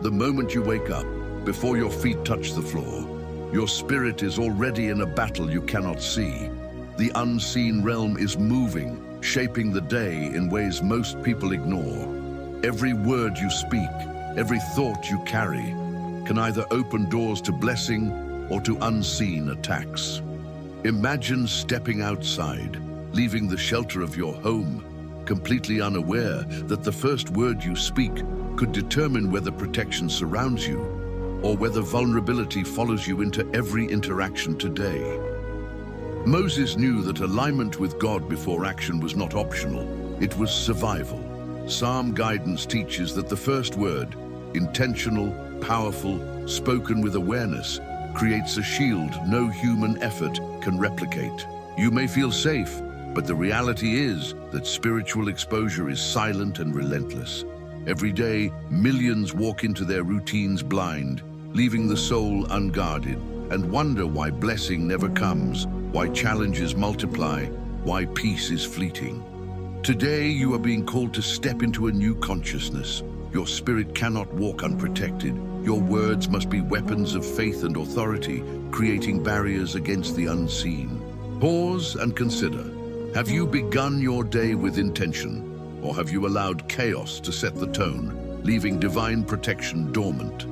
The moment you wake up, before your feet touch the floor, your spirit is already in a battle you cannot see. The unseen realm is moving, shaping the day in ways most people ignore. Every word you speak, every thought you carry, can either open doors to blessing or to unseen attacks. Imagine stepping outside, leaving the shelter of your home, completely unaware that the first word you speak could determine whether protection surrounds you or whether vulnerability follows you into every interaction today. Moses knew that alignment with God before action was not optional, it was survival. Psalm guidance teaches that the first word, intentional, powerful, spoken with awareness, creates a shield no human effort can replicate. You may feel safe, but the reality is that spiritual exposure is silent and relentless. Every day, millions walk into their routines blind, leaving the soul unguarded, and wonder why blessing never comes, why challenges multiply, why peace is fleeting. Today, you are being called to step into a new consciousness. Your spirit cannot walk unprotected. Your words must be weapons of faith and authority, creating barriers against the unseen. Pause and consider. Have you begun your day with intention, or have you allowed chaos to set the tone, leaving divine protection dormant?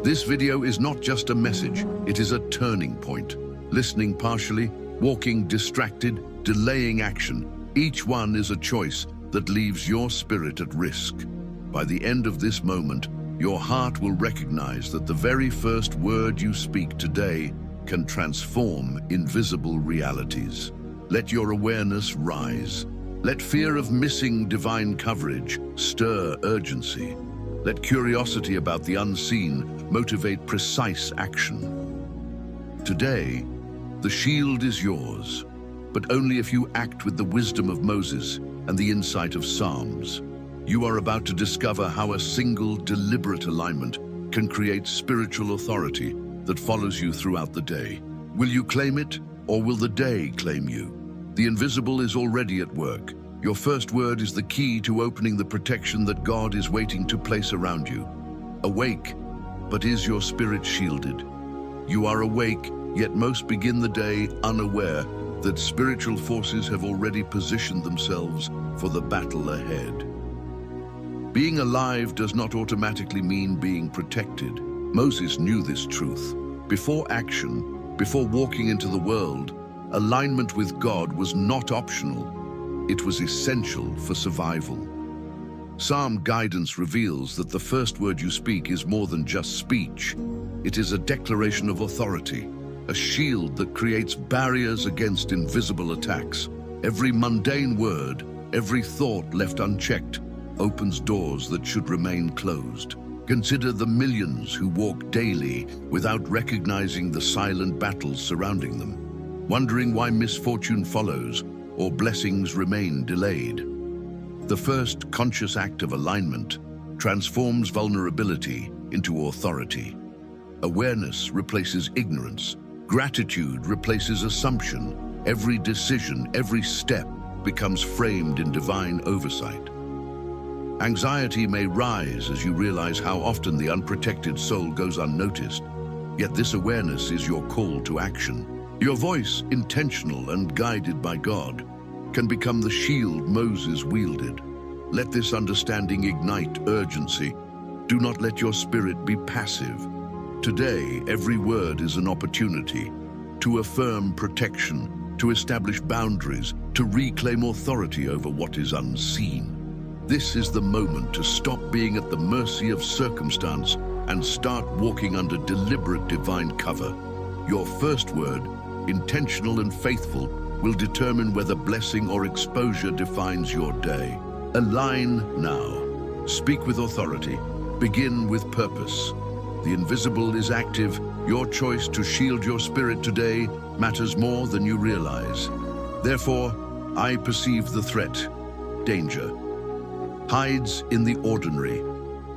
This video is not just a message, it is a turning point. Listening partially, walking distracted, delaying action, each one is a choice that leaves your spirit at risk. By the end of this moment, your heart will recognize that the very first word you speak today can transform invisible realities. Let your awareness rise. Let fear of missing divine coverage stir urgency. Let curiosity about the unseen motivate precise action. Today, the shield is yours, but only if you act with the wisdom of Moses and the insight of Psalms. You are about to discover how a single, deliberate alignment can create spiritual authority that follows you throughout the day. Will you claim it, or will the day claim you? The invisible is already at work. Your first word is the key to opening the protection that God is waiting to place around you. Awake, but is your spirit shielded? You are awake, yet most begin the day unaware that spiritual forces have already positioned themselves for the battle ahead. Being alive does not automatically mean being protected. Moses knew this truth. Before action, before walking into the world, alignment with God was not optional. It was essential for survival. Psalm guidance reveals that the first word you speak is more than just speech. It is a declaration of authority, a shield that creates barriers against invisible attacks. Every mundane word, every thought left unchecked, opens doors that should remain closed. Consider the millions who walk daily without recognizing the silent battles surrounding them, wondering why misfortune follows or blessings remain delayed. The first conscious act of alignment transforms vulnerability into authority. Awareness replaces ignorance. Gratitude replaces assumption. Every decision, every step becomes framed in divine oversight. Anxiety may rise as you realize how often the unprotected soul goes unnoticed, yet this awareness is your call to action. Your voice, intentional and guided by God, can become the shield Moses wielded. Let this understanding ignite urgency. Do not let your spirit be passive. Today, every word is an opportunity to affirm protection, to establish boundaries, to reclaim authority over what is unseen. This is the moment to stop being at the mercy of circumstance and start walking under deliberate divine cover. Your first word, intentional and faithful, will determine whether blessing or exposure defines your day. Align now. Speak with authority. Begin with purpose. The invisible is active. Your choice to shield your spirit today matters more than you realize. Therefore, I perceive the threat. Danger hides in the ordinary.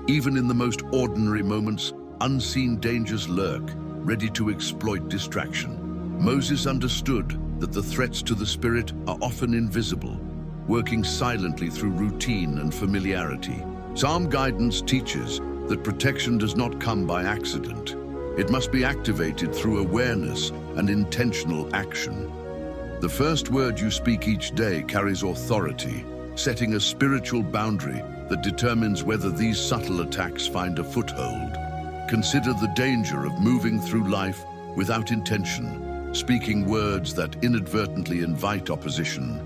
Even in the most ordinary moments, unseen dangers lurk, ready to exploit distraction. Moses understood that the threats to the spirit are often invisible, working silently through routine and familiarity. Psalm guidance teaches that protection does not come by accident. It must be activated through awareness and intentional action. The first word you speak each day carries authority, setting a spiritual boundary that determines whether these subtle attacks find a foothold. Consider the danger of moving through life without intention, speaking words that inadvertently invite opposition.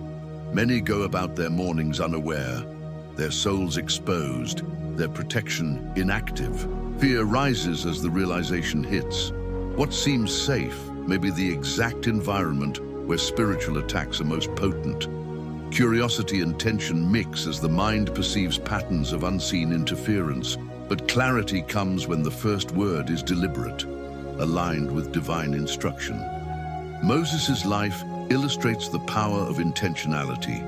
Many go about their mornings unaware, their souls exposed, their protection inactive. Fear rises as the realization hits. What seems safe may be the exact environment where spiritual attacks are most potent. Curiosity and tension mix as the mind perceives patterns of unseen interference, but clarity comes when the first word is deliberate, aligned with divine instruction. Moses' life illustrates the power of intentionality.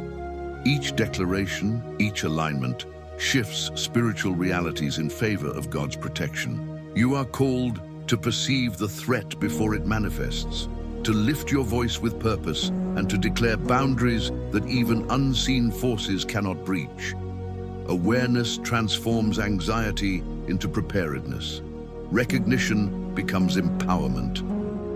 Each declaration, each alignment, shifts spiritual realities in favor of God's protection. You are called to perceive the threat before it manifests, to lift your voice with purpose, and to declare boundaries that even unseen forces cannot breach. Awareness transforms anxiety into preparedness. Recognition becomes empowerment.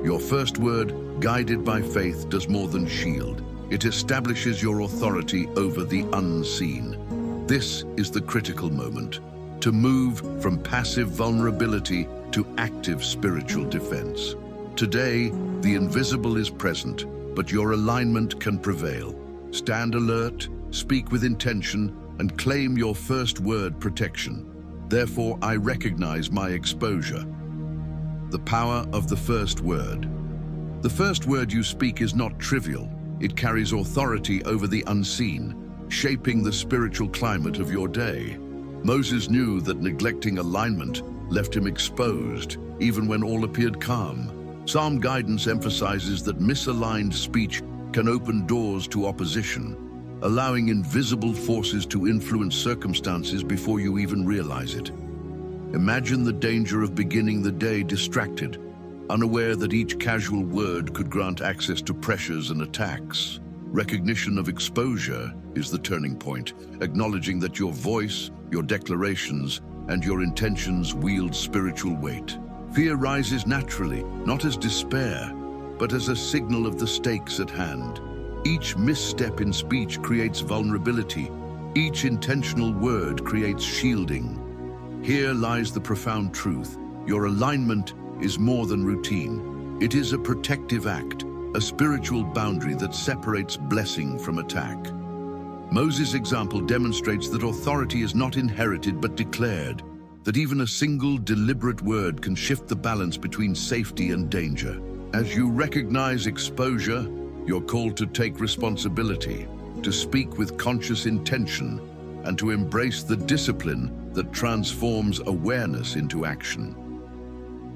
Your first word, guided by faith, does more than shield. It establishes your authority over the unseen. This is the critical moment, to move from passive vulnerability to active spiritual defense. Today, the invisible is present, but your alignment can prevail. Stand alert, speak with intention, and claim your first word protection. Therefore, I recognize my exposure. The power of the first word. The first word you speak is not trivial. It carries authority over the unseen, shaping the spiritual climate of your day. Moses knew that neglecting alignment left him exposed, even when all appeared calm. Psalm guidance emphasizes that misaligned speech can open doors to opposition, allowing invisible forces to influence circumstances before you even realize it. Imagine the danger of beginning the day distracted, unaware that each casual word could grant access to pressures and attacks. Recognition of exposure is the turning point, acknowledging that your voice, your declarations, and your intentions wield spiritual weight. Fear rises naturally, not as despair, but as a signal of the stakes at hand. Each misstep in speech creates vulnerability. Each intentional word creates shielding. Here lies the profound truth. Your alignment is more than routine. It is a protective act, a spiritual boundary that separates blessing from attack. Moses' example demonstrates that authority is not inherited but declared, that even a single deliberate word can shift the balance between safety and danger. As you recognize exposure, you're called to take responsibility, to speak with conscious intention, and to embrace the discipline that transforms awareness into action.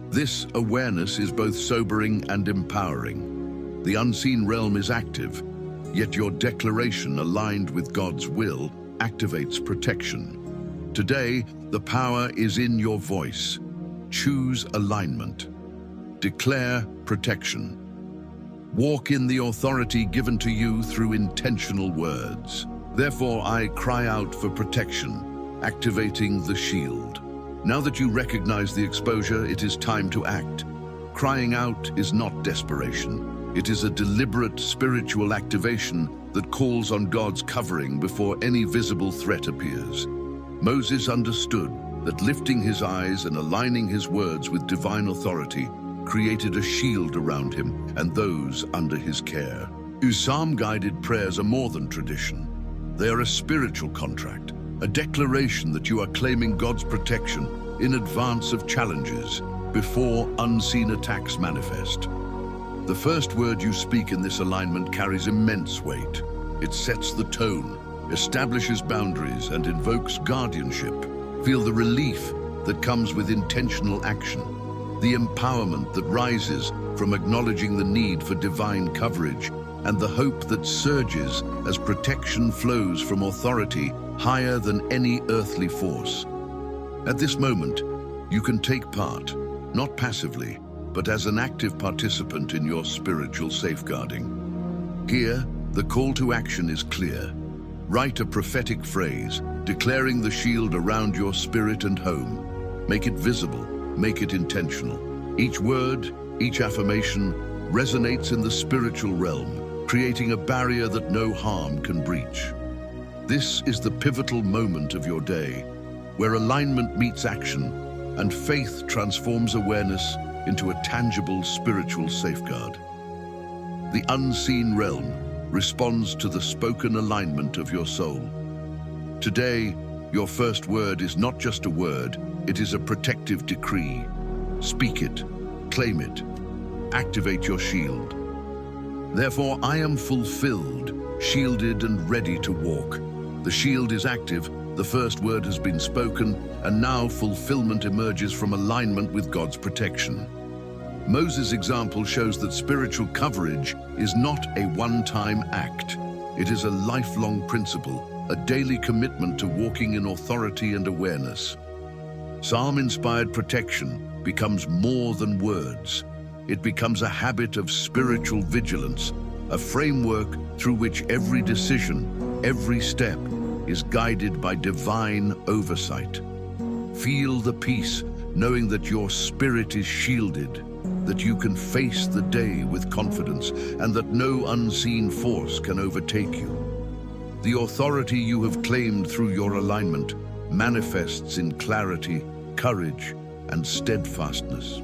This awareness is both sobering and empowering. The unseen realm is active, yet your declaration aligned with God's will activates protection. Today, the power is in your voice. Choose alignment. Declare protection. Walk in the authority given to you through intentional words. Therefore, I cry out for protection, activating the shield. Now that you recognize the exposure, it is time to act. Crying out is not desperation. It is a deliberate spiritual activation that calls on God's covering before any visible threat appears. Moses understood that lifting his eyes and aligning his words with divine authority created a shield around him and those under his care. Psalm-guided prayers are more than tradition. They are a spiritual contract, a declaration that you are claiming God's protection in advance of challenges, before unseen attacks manifest. The first word you speak in this alignment carries immense weight. It sets the tone, establishes boundaries, and invokes guardianship. Feel the relief that comes with intentional action, the empowerment that rises from acknowledging the need for divine coverage, and the hope that surges as protection flows from authority higher than any earthly force. At this moment, you can take part, not passively, but as an active participant in your spiritual safeguarding. Here, the call to action is clear. Write a prophetic phrase, declaring the shield around your spirit and home. Make it visible, make it intentional. Each word, each affirmation resonates in the spiritual realm, creating a barrier that no harm can breach. This is the pivotal moment of your day, where alignment meets action and faith transforms awareness into a tangible spiritual safeguard. The unseen realm responds to the spoken alignment of your soul. Today, your first word is not just a word, it is a protective decree. Speak it, claim it, activate your shield. Therefore, I am fulfilled, shielded and ready to walk. The shield is active, the first word has been spoken, and now fulfillment emerges from alignment with God's protection. Moses' example shows that spiritual coverage is not a one-time act. It is a lifelong principle, a daily commitment to walking in authority and awareness. Psalm-inspired protection becomes more than words. It becomes a habit of spiritual vigilance, a framework through which every decision, every step, is guided by divine oversight. Feel the peace, knowing that your spirit is shielded, that you can face the day with confidence, and that no unseen force can overtake you. The authority you have claimed through your alignment manifests in clarity, courage, and steadfastness.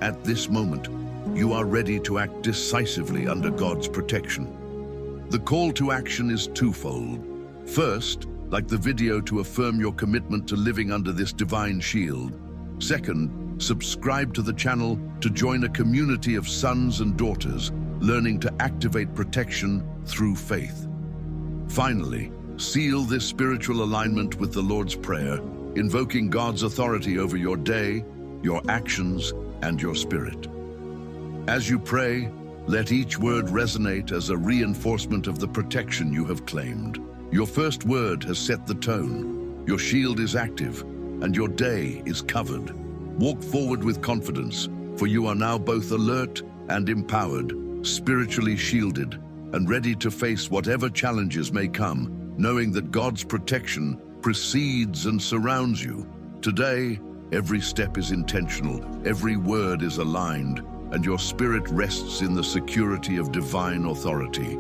At this moment, you are ready to act decisively under God's protection. The call to action is twofold. First, like the video, to affirm your commitment to living under this divine shield. Second, subscribe to the channel to join a community of sons and daughters learning to activate protection through faith. Finally, seal this spiritual alignment with the Lord's Prayer, invoking God's authority over your day, your actions, and your spirit. As you pray, let each word resonate as a reinforcement of the protection you have claimed. Your first word has set the tone, your shield is active, and your day is covered. Walk forward with confidence, for you are now both alert and empowered, spiritually shielded, and ready to face whatever challenges may come, knowing that God's protection precedes and surrounds you. Today, every step is intentional, every word is aligned, and your spirit rests in the security of divine authority.